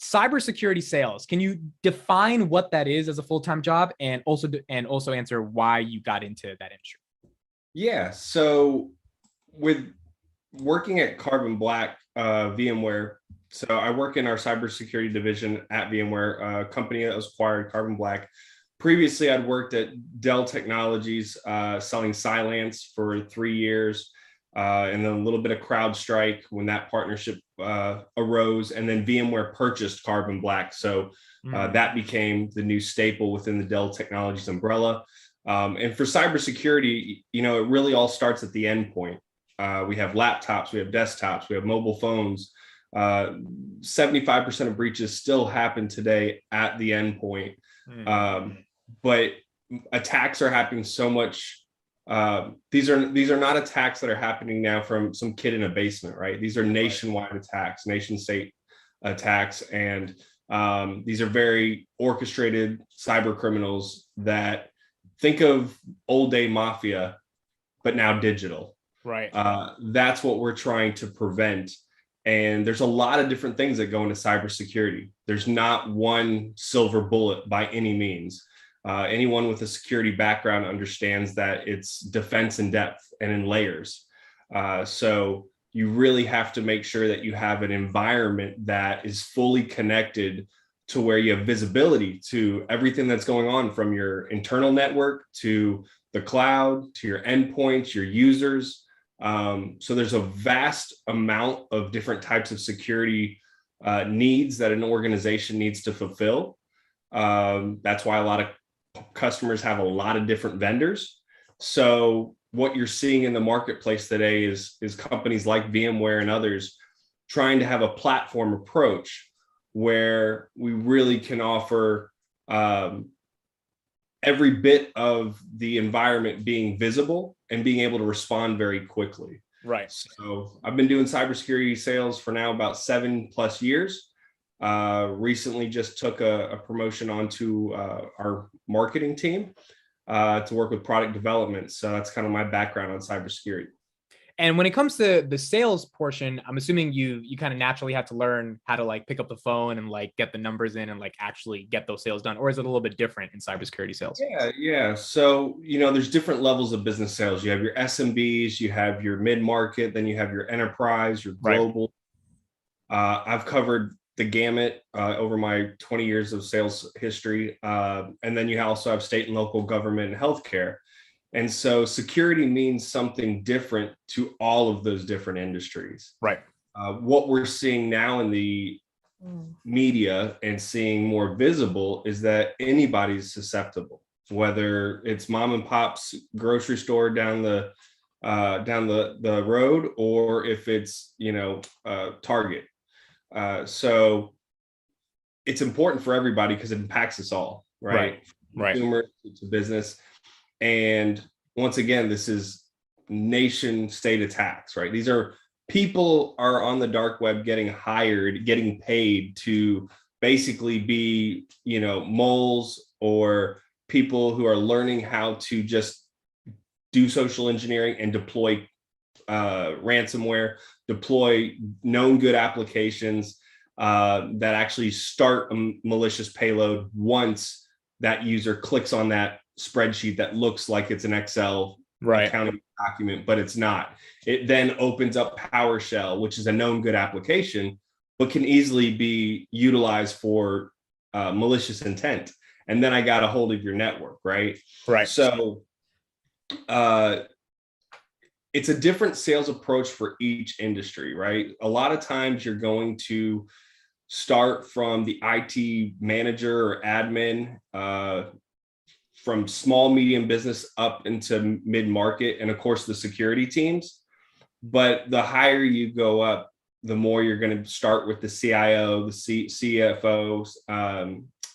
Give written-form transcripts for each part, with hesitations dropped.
cybersecurity sales. Can you define what that is as a full-time job, and also answer why you got into that industry? Yeah. So with working at Carbon Black, VMware, so I work in our cybersecurity division at VMware, a company that was acquired, Carbon Black. Previously, I'd worked at Dell Technologies, selling Cylance for 3 years, and then a little bit of CrowdStrike when that partnership arose, and then VMware purchased Carbon Black. So that became the new staple within the Dell Technologies umbrella. And for cybersecurity, it really all starts at the endpoint. We have laptops, we have desktops, we have mobile phones. 75% of breaches still happen today at the endpoint. But attacks are happening so much. These are not attacks that are happening now from some kid in a basement, right? These are nationwide attacks, nation state attacks. And these are very orchestrated cyber criminals that think of old day mafia, but now digital. Right. That's what we're trying to prevent. And there's a lot of different things that go into cybersecurity. There's not one silver bullet by any means. Anyone with a security background understands that it's defense in depth and in layers. So you really have to make sure that you have an environment that is fully connected to where you have visibility to everything that's going on, from your internal network to the cloud, to your endpoints, your users. So there's a vast amount of different types of security needs that an organization needs to fulfill. That's why a lot of customers have a lot of different vendors. So what you're seeing in the marketplace today is companies like VMware and others trying to have a platform approach where we really can offer every bit of the environment being visible and being able to respond very quickly. Right. So I've been doing cybersecurity sales for now about 7+ years. Recently just took a promotion onto our marketing team to work with product development. So that's kind of my background on cybersecurity. And when it comes to the sales portion, I'm assuming you kind of naturally have to learn how to like pick up the phone and like get the numbers in and like actually get those sales done. Or is it a little bit different in cybersecurity sales? Yeah. So, there's different levels of business sales. You have your SMBs, you have your mid-market, then you have your enterprise, your global. Right. I've covered the gamut over my 20 years of sales history. And then you also have state and local government and healthcare. And so security means something different to all of those different industries. Right. What we're seeing now in the media and seeing more visible is that anybody's susceptible, whether it's mom and pop's grocery store down the road, or if it's, Target. So it's important for everybody because it impacts us all, right? Right. Consumer to business. And once again, this is nation state attacks, right? These are people are on the dark web getting hired, getting paid to basically be, moles, or people who are learning how to just do social engineering and deploy ransomware, deploy known good applications that actually start a malicious payload once that user clicks on that spreadsheet that looks like it's an Excel accounting document, but it's not. It then opens up PowerShell, which is a known good application, but can easily be utilized for malicious intent. And then I got a hold of your network, right? Right. So it's a different sales approach for each industry, right? A lot of times you're going to start from the IT manager or admin, from small, medium business up into mid-market, and of course the security teams. But the higher you go up, the more you're going to start with the CIO, the CFO,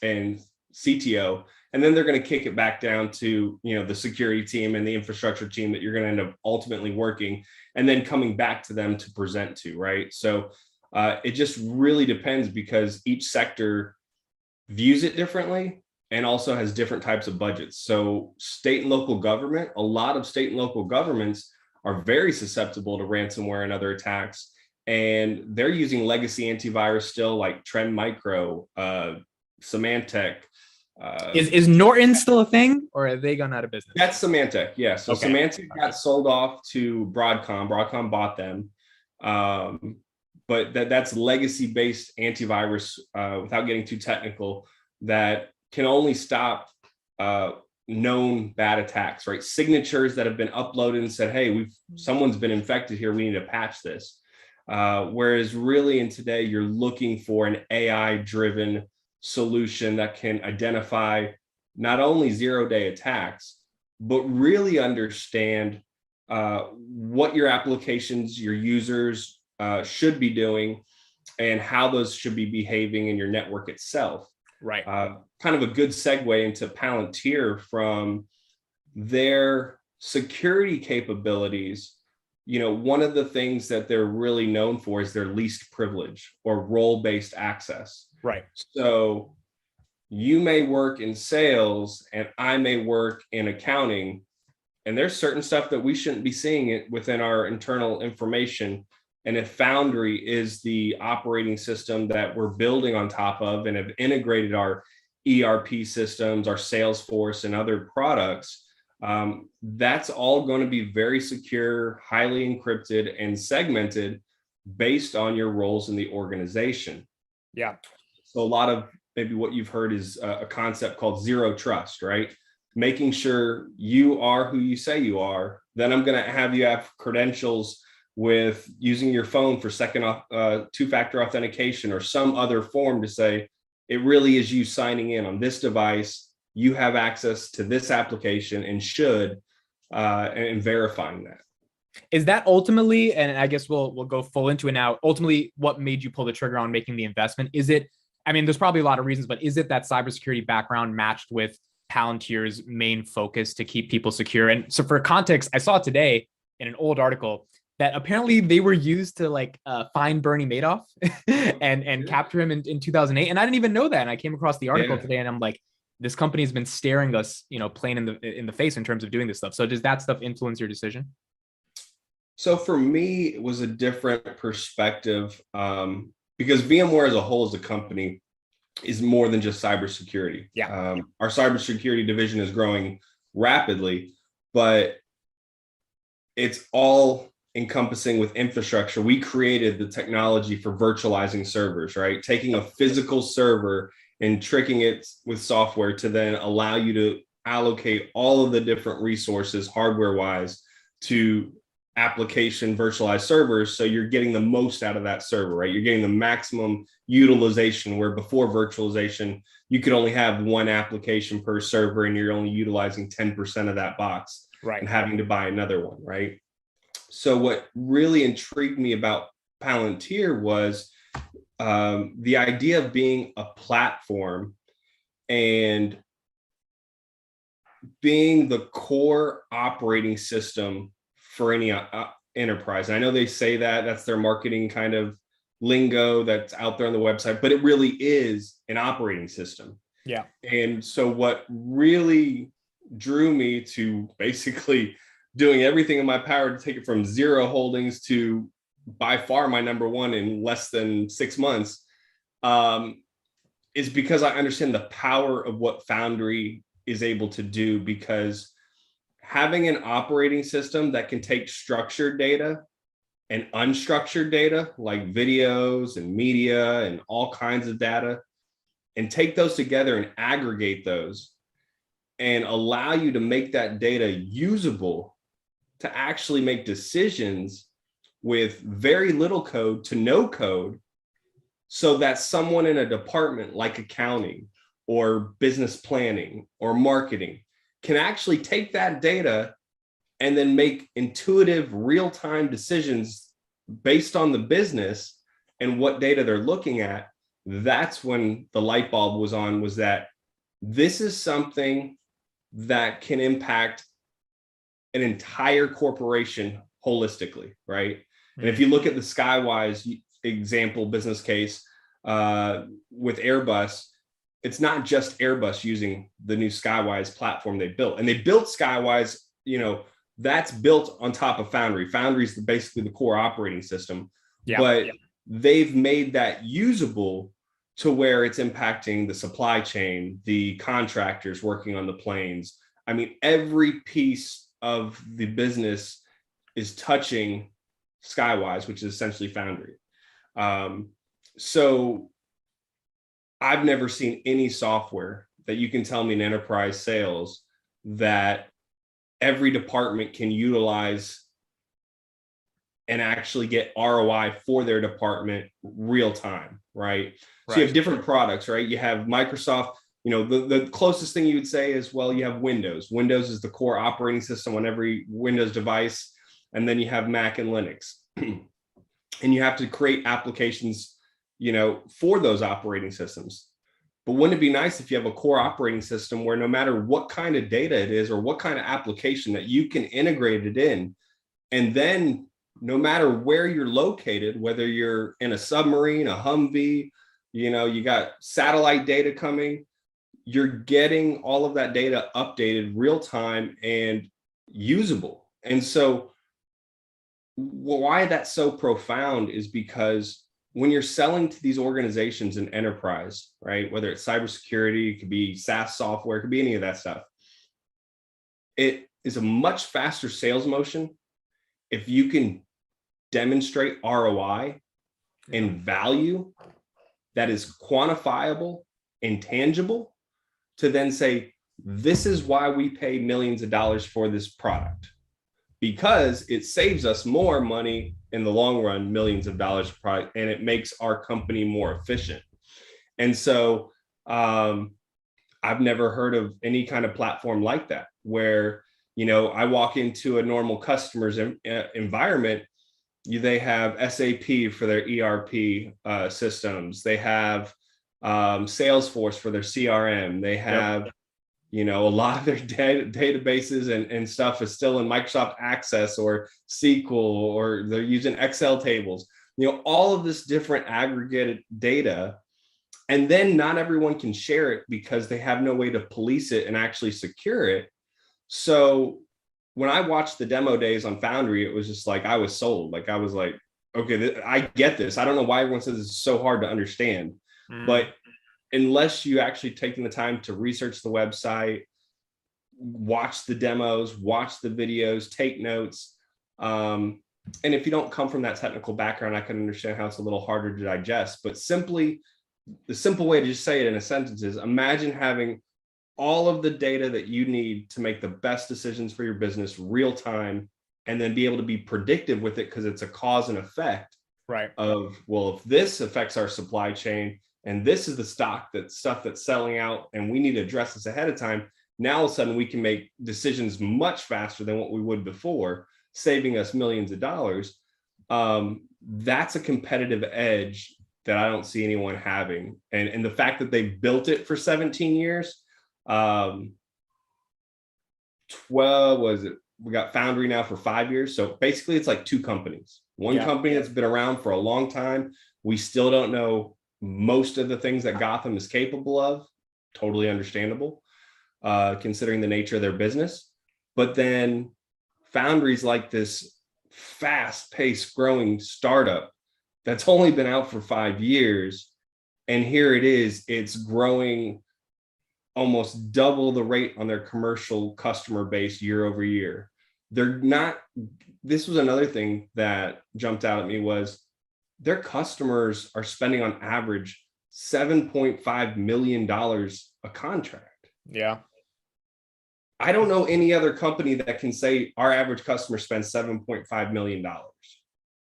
and CTO, and then they're going to kick it back down to the security team and the infrastructure team that you're going to end up ultimately working, and then coming back to them to present to, right? So it just really depends, because each sector views it differently and also has different types of budgets. So state and local government, a lot of state and local governments are very susceptible to ransomware and other attacks. and they're using legacy antivirus still, like Trend Micro, Symantec. Is Norton still a thing, or are they gone out of business? That's Symantec, yeah. So Okay. Symantec got sold off to Broadcom. Broadcom bought them. But that's legacy-based antivirus, without getting too technical, that can only stop known bad attacks, right? Signatures that have been uploaded and said, hey, someone's been infected here, we need to patch this. Whereas really in today, you're looking for an AI-driven solution that can identify not only zero-day attacks, but really understand what your applications, your users should be doing, and how those should be behaving in your network itself. Right. Kind of a good segue into Palantir from their security capabilities. You know, one of the things that they're really known for is their least privilege or role-based access. Right. So you may work in sales and I may work in accounting, and there's certain stuff that we shouldn't be seeing it within our internal information. And if Foundry is the operating system that we're building on top of and have integrated our ERP systems, our Salesforce and other products, that's all going to be very secure, highly encrypted and segmented based on your roles in the organization. Yeah. So a lot of maybe what you've heard is a concept called zero trust, right? Making sure you are who you say you are. Then I'm going to have you have credentials with using your phone for two-factor authentication or some other form to say it really is you signing in on this device. You have access to this application and should, and verifying that. Is that ultimately, and I guess we'll go full into it now, ultimately what made you pull the trigger on making the investment? Is it, I mean, there's probably a lot of reasons, but is it that cybersecurity background matched with Palantir's main focus to keep people secure? And so for context, I saw today in an old article that apparently they were used to like find Bernie Madoff and capture him in 2008. And I didn't even know that. And I came across the article today and I'm like, this company has been staring us, you know, plain in the face in terms of doing this stuff. So does that stuff influence your decision? So for me, it was a different perspective, because VMware as a whole as a company is more than just cybersecurity. Yeah. Our cybersecurity division is growing rapidly, but it's all encompassing with infrastructure. We created the technology for virtualizing servers, right? Taking a physical server and tricking it with software to then allow you to allocate all of the different resources hardware-wise to application virtualized servers. So you're getting the most out of that server, right? You're getting the maximum utilization, where before virtualization, you could only have one application per server and you're only utilizing 10% of that box, right, and having to buy another one, right? So what really intrigued me about Palantir was the idea of being a platform and being the core operating system for any enterprise. And I know they say that that's their marketing kind of lingo that's out there on the website, but it really is an operating system. Yeah. And so what really drew me to basically doing everything in my power to take it from zero holdings to by far my number one in less than 6 months, is because I understand the power of what Foundry is able to do. Because having an operating system that can take structured data and unstructured data like videos and media and all kinds of data, and take those together and aggregate those and allow you to make that data usable to actually make decisions with very little code to no code, so that someone in a department like accounting or business planning or marketing can actually take that data and then make intuitive real-time decisions based on the business and what data they're looking at. That's when the light bulb was on, was that this is something that can impact an entire corporation holistically, right? Mm-hmm. And if you look at the Skywise example business case with Airbus, it's not just Airbus using the new Skywise platform they built. And they built Skywise, you know, that's built on top of Foundry. Foundry is basically the core operating system. Yeah. but they've made that usable to where it's impacting the supply chain, the contractors working on the planes. I mean, every piece of the business is touching Skywise, which is essentially Foundry. So I've never seen any software that you can tell me in enterprise sales that every department can utilize and actually get ROI for their department real time, right? So you have different products, right? You have Microsoft, the closest thing you would say is, well, you have Windows. Windows is the core operating system on every Windows device. And then you have Mac and Linux. And you have to create applications, for those operating systems. But wouldn't it be nice if you have a core operating system where no matter what kind of data it is or what kind of application that you can integrate it in, and then no matter where you're located, whether you're in a submarine, a Humvee, you got satellite data coming, you're getting all of that data updated real time and usable. And so why that's so profound is because when you're selling to these organizations in enterprise, right, whether it's cybersecurity, it could be SaaS software, it could be any of that stuff, it is a much faster sales motion if you can demonstrate ROI and value that is quantifiable and tangible to then say, this is why we pay millions of dollars for this product, because it saves us more money in the long run, millions of dollars per product, and it makes our company more efficient. And so I've never heard of any kind of platform like that, where, I walk into a normal customer's environment, they have SAP for their ERP systems. They have Salesforce for their CRM. They have, a lot of their databases and stuff is still in Microsoft Access or SQL, or they're using Excel tables, all of this different aggregated data. And then not everyone can share it because they have no way to police it and actually secure it. So when I watched the demo days on Foundry, it was just like, I was sold. Like, I was like, okay, I get this. I don't know why everyone says it's so hard to understand, but unless you actually taking the time to research the website, watch the demos, watch the videos, take notes. And if you don't come from that technical background, I can understand how it's a little harder to digest, but the simple way to just say it in a sentence is, imagine having all of the data that you need to make the best decisions for your business real time, and then be able to be predictive with it, because it's a cause and effect of, well, if this affects our supply chain and this is the stuff that's selling out and we need to address this ahead of time, now all of a sudden we can make decisions much faster than what we would before, saving us millions of dollars. That's a competitive edge that I don't see anyone having. And the fact that they built it for 17 years, 12 was it? We got Foundry now for 5 years. So basically it's like two companies. One company that's been around for a long time. We still don't know most of the things that Gotham is capable of. Totally understandable, considering the nature of their business. But then Foundry's like this fast-paced growing startup that's only been out for 5 years. And here it is, it's growing almost double the rate on their commercial customer base year over year. They're not, this was another thing that jumped out at me, was their customers are spending on average $7.5 million a contract. Yeah. I don't know any other company that can say our average customer spends $7.5 million.